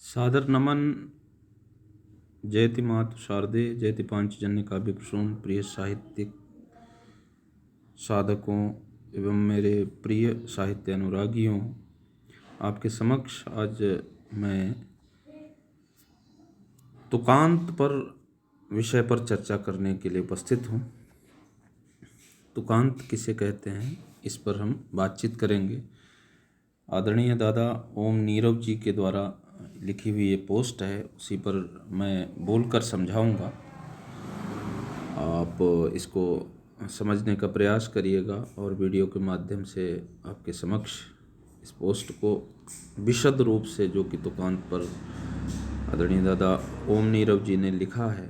सादर नमन। जयति मातु शारदे, जयति पांचजन्य काव्य प्रसून। प्रिय साहित्यिक साधकों एवं मेरे प्रिय साहित्य अनुरागियों, आपके समक्ष आज मैं तुकांत पर विषय पर चर्चा करने के लिए उपस्थित हूँ। तुकांत किसे कहते हैं, इस पर हम बातचीत करेंगे। आदरणीय दादा ओम नीरव जी के द्वारा लिखी हुई ये पोस्ट है, उसी पर मैं बोलकर समझाऊंगा। आप इसको समझने का प्रयास करिएगा और वीडियो के माध्यम से आपके समक्ष इस पोस्ट को विशद रूप से, जो कि तुकांत पर आदरणीय दादा ओम नीरव जी ने लिखा है,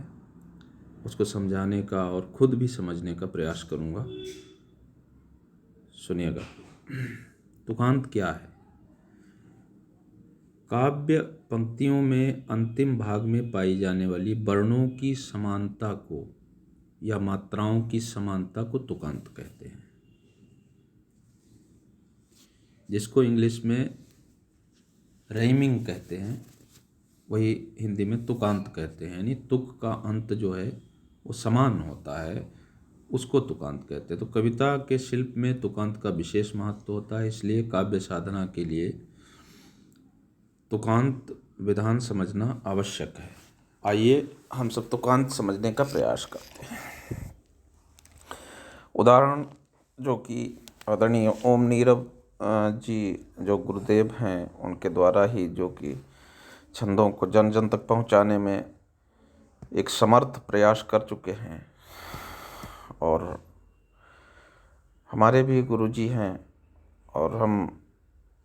उसको समझाने का और खुद भी समझने का प्रयास करूंगा। सुनिएगा। तुकांत क्या है? काव्य पंक्तियों में अंतिम भाग में पाई जाने वाली वर्णों की समानता को या मात्राओं की समानता को तुकांत कहते हैं, जिसको इंग्लिश में राइमिंग कहते हैं, वही हिंदी में तुकांत कहते हैं। यानी तुक का अंत जो है वो समान होता है, उसको तुकांत कहते हैं। तो कविता के शिल्प में तुकांत का विशेष महत्व होता है, इसलिए काव्य साधना के लिए तुकांत विधान समझना आवश्यक है। आइए हम सब तुकांत समझने का प्रयास करते हैं। उदाहरण जो कि आदरणीय ओम नीरव जी जो गुरुदेव हैं, उनके द्वारा ही जो कि छंदों को जन जन तक पहुंचाने में एक समर्थ प्रयास कर चुके हैं, और हमारे भी गुरुजी हैं और हम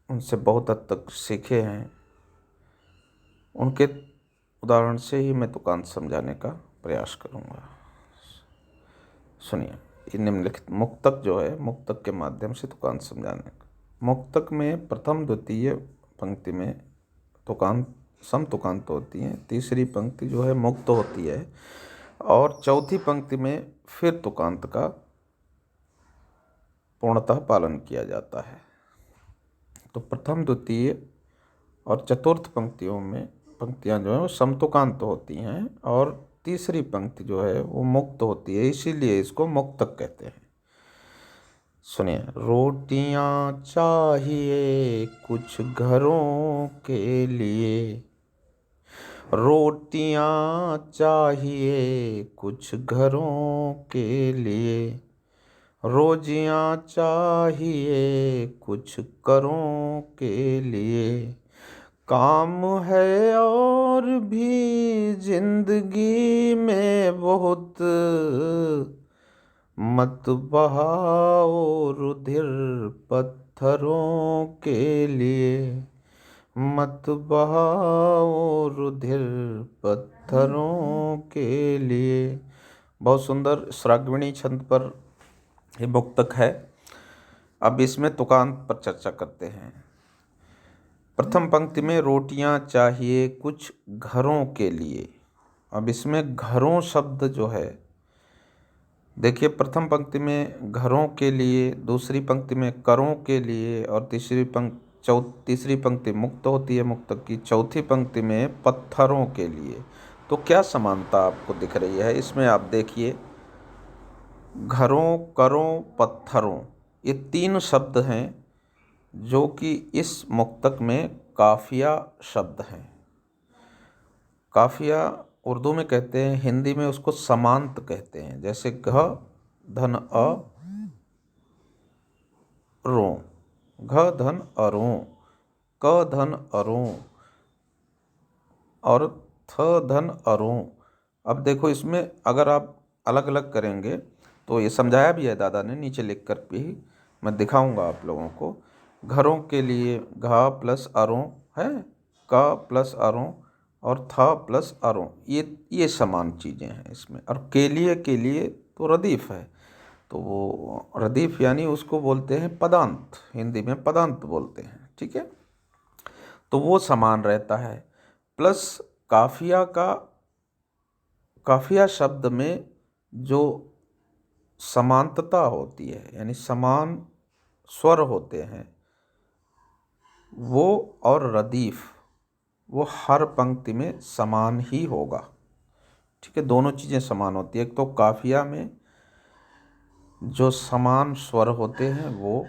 उनसे बहुत हद तक सीखे हैं। उनके उदाहरण से ही मैं तुकांत समझाने का प्रयास करूंगा। सुनिए, ये निम्नलिखित मुक्तक जो है, मुक्तक के माध्यम से तुकांत समझाने का। मुक्तक में प्रथम द्वितीय पंक्ति में तुकांत सम तुकांत होती हैं, तीसरी पंक्ति जो है मुक्त होती है, और चौथी पंक्ति में फिर तुकांत का पूर्णतः पालन किया जाता है। तो प्रथम द्वितीय और चतुर्थ पंक्तियां जो है वो समतुकांत होती हैं, और तीसरी पंक्ति जो है वो मुक्त होती है, इसीलिए इसको मुक्तक कहते हैं। सुनिए। रोटियां चाहिए कुछ घरों के लिए, रोटियां चाहिए कुछ घरों के लिए, रोजियां चाहिए कुछ करों के लिए, काम है और भी जिंदगी में बहुत, मत बहाओ रुधिर पत्थरों के लिए, मत बहाओ रुधिर पत्थरों के लिए। बहुत सुंदर श्राग्विणी छंद पर ये मुक्तक है। अब इसमें तुकांत पर चर्चा करते हैं। प्रथम पंक्ति में रोटियां चाहिए कुछ घरों के लिए। अब इसमें घरों शब्द जो है, देखिए, प्रथम पंक्ति में घरों के लिए, दूसरी पंक्ति में करों के लिए, और तीसरी पंक्ति मुक्त होती है मुक्तक की, चौथी पंक्ति में पत्थरों के लिए। तो क्या समानता आपको दिख रही है इसमें? आप देखिए, घरों, करों, पत्थरों, ये तीन शब्द हैं जो कि इस मुक्तक में काफिया शब्द हैं। काफिया उर्दू में कहते हैं, हिंदी में उसको समांत कहते हैं। जैसे घ धन अ रों, घ धन अरों, क धन अरों, और थ धन अरों। अब देखो, इसमें अगर आप अलग अलग करेंगे तो ये समझाया भी है दादा ने, नीचे लिख कर भी मैं दिखाऊंगा आप लोगों को। घरों के लिए घा प्लस अरों है, का प्लस अरों, और था प्लस अरों, ये समान चीज़ें हैं इसमें। और के लिए तो रदीफ है, तो वो रदीफ यानी उसको बोलते हैं पदांत, हिंदी में पदांत बोलते हैं, ठीक है। तो वो समान रहता है। प्लस काफिया शब्द में जो समांतता होती है, यानी समान स्वर होते हैं, वो और रदीफ, वो हर पंक्ति में समान ही होगा। ठीक है, दोनों चीज़ें समान होती है। एक तो काफिया में जो समान स्वर होते हैं वो,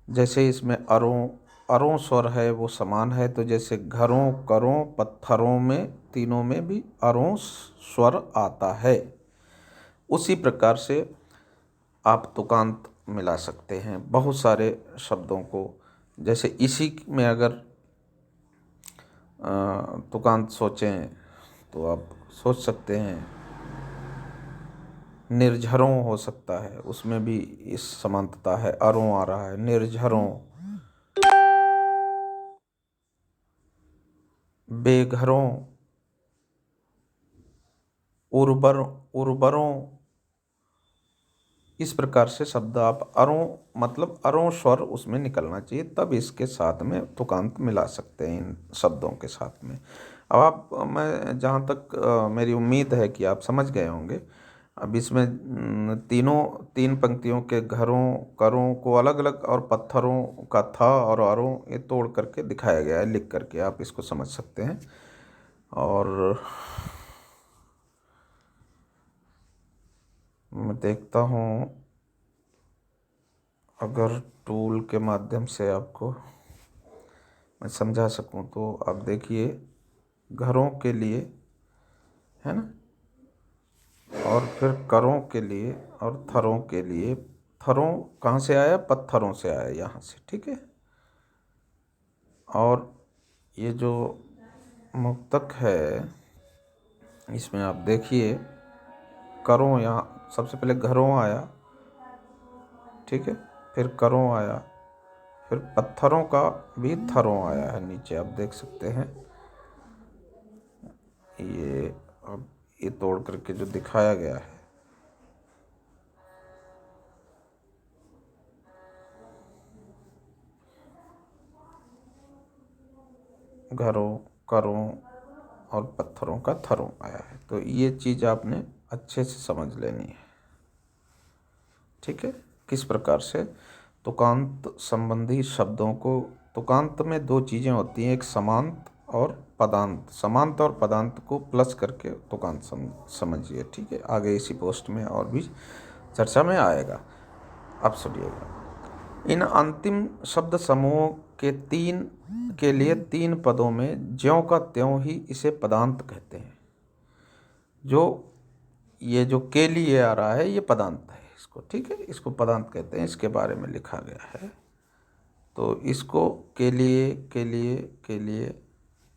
जैसे इसमें अरों अरों स्वर है वो समान है, तो जैसे घरों करों पत्थरों में तीनों में भी अरों स्वर आता है। उसी प्रकार से आप तुकांत मिला सकते हैं बहुत सारे शब्दों को। जैसे इसी में अगर तुकांत सोचें तो आप सोच सकते हैं निर्झरों हो सकता है, उसमें भी इस समानता है, अरों आ रहा है, निर्झरों। बेघरों, उर्वरों। इस प्रकार से शब्द आप अरों, मतलब अरों स्वर उसमें निकलना चाहिए, तब इसके साथ में तुकांत मिला सकते हैं इन शब्दों के साथ में। अब आप, मैं जहाँ तक मेरी उम्मीद है कि आप समझ गए होंगे। अब इसमें तीन पंक्तियों के घरों करों को अलग अलग और पत्थरों का था और अरों ये तोड़ करके दिखाया गया है, लिख करके आप इसको समझ सकते हैं। और मैं देखता हूँ अगर टूल के माध्यम से आपको मैं समझा सकूं तो आप देखिए, घरों के लिए है ना, और फिर करों के लिए और थरों के लिए। थरों कहाँ से आया? पत्थरों से आया यहाँ से, ठीक है। और ये जो मुक्तक है इसमें आप देखिए, करों यहाँ सबसे पहले घरों आया, ठीक है, फिर करों आया, फिर पत्थरों का भी थरों आया है नीचे, आप देख सकते हैं। ये अब ये तोड़ करके जो दिखाया गया है, घरों करों और पत्थरों का थरों आया है, तो ये चीज़ आपने अच्छे से समझ लेनी है, ठीक है। किस प्रकार से तुकांत संबंधी शब्दों को, तुकांत में दो चीज़ें होती हैं, एक समांत और पदांत। समांत और पदांत को प्लस करके तुकांत समझिए, ठीक है। आगे इसी पोस्ट में और भी चर्चा में आएगा। अब सुनिएगा, इन अंतिम शब्द समूह के लिए तीन पदों में ज्यों का त्यों ही इसे पदांत कहते हैं। जो ये जो के लिए आ रहा है ये पदांत है इसको, ठीक है, इसको पदांत कहते हैं, इसके बारे में लिखा गया है। तो इसको के लिए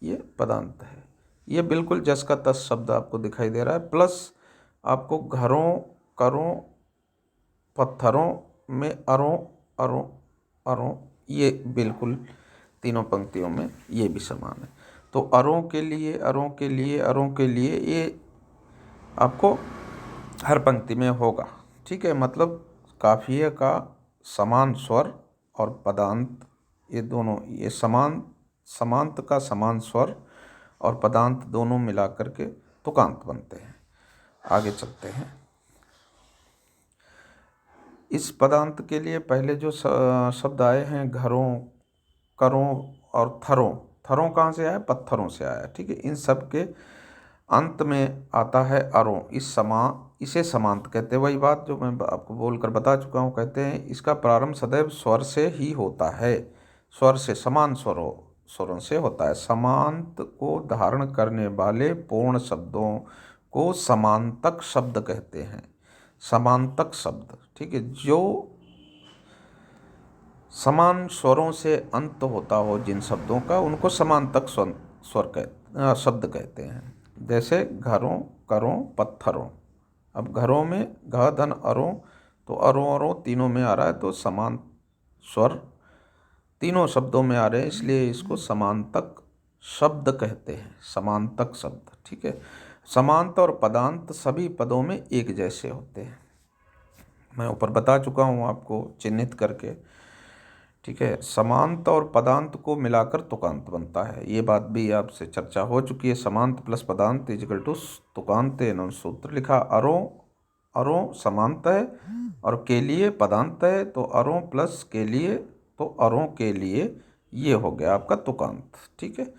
ये पदांत है। ये बिल्कुल जस का तस शब्द आपको दिखाई दे रहा है, प्लस आपको घरों करों पत्थरों में अरों अरों अरों, ये बिल्कुल तीनों पंक्तियों में ये भी समान है। तो अरों के लिए अरों के लिए अरों के लिए ये आपको हर पंक्ति में होगा, ठीक है। मतलब काफिये का समान स्वर और पदांत, ये दोनों, ये समांत का समान स्वर और पदांत दोनों मिला करके तुकांत बनते हैं। आगे चलते हैं। इस पदांत के लिए पहले जो शब्द आए हैं, घरों करों और थरों, थरों कहाँ से आया? पत्थरों से आया, ठीक है। इन सब के अंत में आता है अरों। इसे समांत कहते हैं। वही बात जो मैं आपको बोलकर बता चुका हूँ। कहते हैं इसका प्रारंभ सदैव स्वर से ही होता है, स्वर से, समान स्वरों से होता है। समांत को धारण करने वाले पूर्ण शब्दों को समांतक शब्द कहते हैं। समांतक शब्द, ठीक है, जो समान स्वरों से अंत होता हो जिन शब्दों का, उनको समांतक शब्द कहते हैं। जैसे घरों करों पत्थरों। अब घरों में घ धन अरों, तो अरों अरों तीनों में आ रहा है, तो समान स्वर तीनों शब्दों में आ रहे हैं, इसलिए इसको समांतक शब्द कहते हैं। समांतक शब्द, ठीक है। समांत और पदांत सभी पदों में एक जैसे होते हैं। मैं ऊपर बता चुका हूँ आपको चिन्हित करके, ठीक है। समांत और पदांत को मिलाकर तुकांत बनता है, ये बात भी आपसे चर्चा हो चुकी है। समांत प्लस पदांत इजिकल टू तुकांत, इन्होंने सूत्र लिखा। अरों अरों समांत है और के लिए पदांत है, तो अरों प्लस के लिए, तो अरों के लिए ये हो गया आपका तुकांत, ठीक है।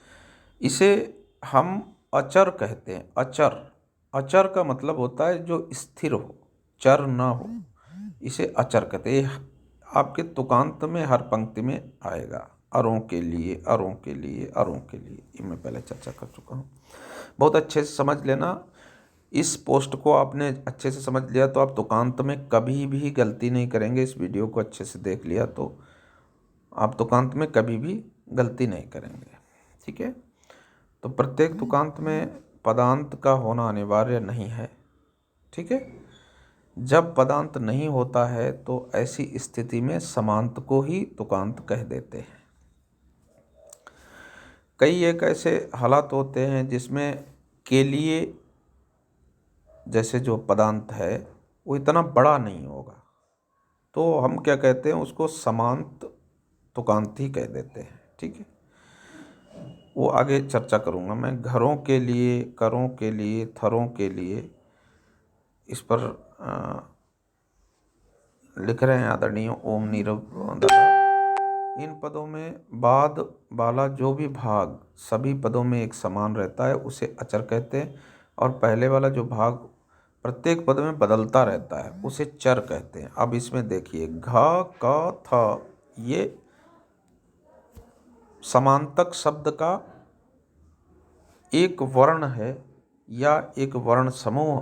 इसे हम अचर कहते हैं। अचर, अचर का मतलब होता है जो स्थिर हो, चर ना हो, इसे अचर कहते हैं। ये आपके तुकांत में हर पंक्ति में आएगा। अरों के लिए, अरों के लिए, अरों के लिए, ये मैं पहले चर्चा कर चुका हूँ। बहुत अच्छे से समझ लेना। इस पोस्ट को आपने अच्छे से समझ लिया तो आप तुकांत में कभी भी गलती नहीं करेंगे। इस वीडियो को अच्छे से देख लिया तो आप तुकांत में कभी भी गलती नहीं करेंगे। ठीक है। तो प्रत्येक तुकांत में पदांत का होना अनिवार्य नहीं है। ठीक है। जब पदांत नहीं होता है तो ऐसी स्थिति में समांत को ही तुकांत कह देते हैं। कई एक ऐसे हालात होते हैं जिसमें के लिए जैसे जो पदांत है वो इतना बड़ा नहीं होगा, तो हम क्या कहते हैं, उसको समांत तुकांत ही कह देते हैं। ठीक है। वो आगे चर्चा करूँगा मैं। घरों के लिए, करों के लिए, थरों के लिए, इस पर लिख रहे हैं आदरणीय ओम नीरव दादा। इन पदों में बाद वाला जो भी भाग सभी पदों में एक समान रहता है उसे अचर कहते हैं, और पहले वाला जो भाग प्रत्येक पद में बदलता रहता है उसे चर कहते हैं। अब इसमें देखिए, घ, क, थ, ये समांतक शब्द का एक वर्ण है या एक वर्ण समूह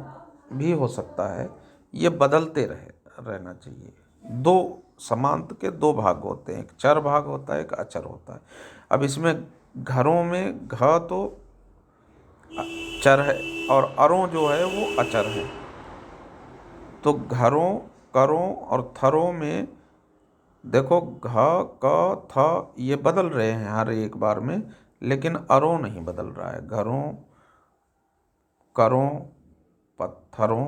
भी हो सकता है। ये बदलते रहना चाहिए। दो समांत के दो भाग होते हैं, एक चर भाग होता है, एक अचर होता है। अब इसमें घरों में घ तो चर है और अरों जो है वो अचर है। तो घरों, करों और थरों में देखो, घ, क, थ ये बदल रहे हैं हर एक बार में, लेकिन अरों नहीं बदल रहा है। घरों, करों, पत्थरों,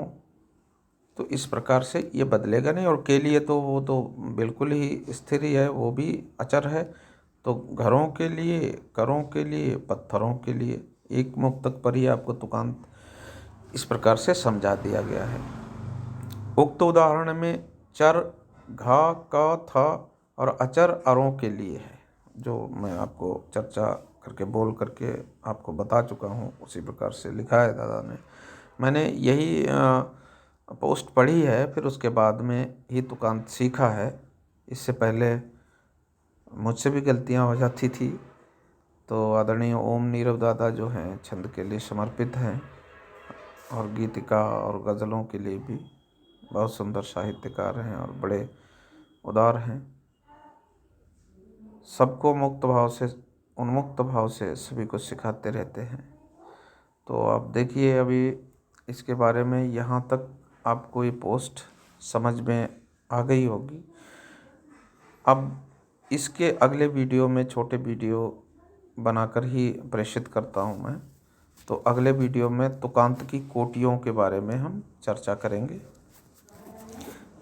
तो इस प्रकार से ये बदलेगा नहीं। और के लिए तो वो तो बिल्कुल ही स्थिर ही है, वो भी अचर है। तो घरों के लिए, करों के लिए, पत्थरों के लिए, एक मुक्तक पर ही आपको तुकांत इस प्रकार से समझा दिया गया है। उक्त उदाहरण में चर घा, क, थ और अचर अरों के लिए है, जो मैं आपको चर्चा करके बोल करके आपको बता चुका हूँ। उसी प्रकार से लिखा है दादा ने। मैंने यही पोस्ट पढ़ी है, फिर उसके बाद में ही तुकांत सीखा है। इससे पहले मुझसे भी गलतियां हो जाती थी। तो आदरणीय ओम नीरव दादा जो हैं छंद के लिए समर्पित हैं, और गीतिका और गज़लों के लिए भी बहुत सुंदर साहित्यकार हैं और बड़े उदार हैं। सबको मुक्त भाव से, उन्मुक्त भाव से सभी को सिखाते रहते हैं। तो आप देखिए, अभी इसके बारे में यहाँ तक आपको ये पोस्ट समझ में आ गई होगी। अब इसके अगले वीडियो में छोटे वीडियो बनाकर ही प्रेषित करता हूँ मैं। तो अगले वीडियो में तुकांत की कोटियों के बारे में हम चर्चा करेंगे।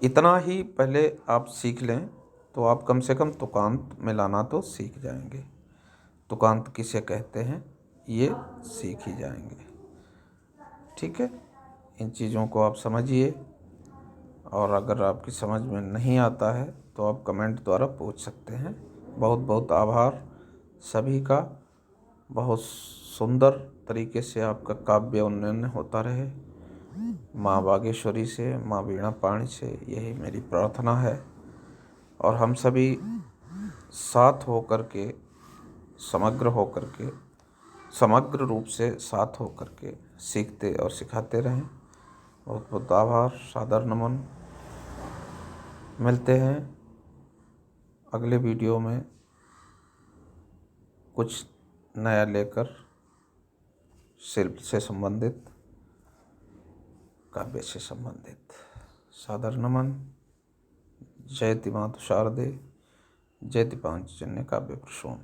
इतना ही पहले आप सीख लें तो आप कम से कम तुकांत मिलाना तो सीख जाएंगे। तुकांत किसे कहते हैं ये सीख ही जाएंगे। ठीक है। इन चीज़ों को आप समझिए, और अगर आपकी समझ में नहीं आता है तो आप कमेंट द्वारा पूछ सकते हैं। बहुत बहुत आभार सभी का। बहुत सुंदर तरीके से आपका काव्य उन्नयन होता रहे। माँ बागेश्वरी से, माँ वीणा पाणी से यही मेरी प्रार्थना है। और हम सभी साथ होकर के, समग्र होकर के, समग्र रूप से साथ होकर के सीखते और सिखाते रहें। बहुत बहुत आभार, सादर नमन। मिलते हैं अगले वीडियो में कुछ नया लेकर, शिल्प से संबंधित, काव्य से संबंधित। सादर नमन। जयति मातु शारदे, जयति पांचजन्य काव्य प्रसून।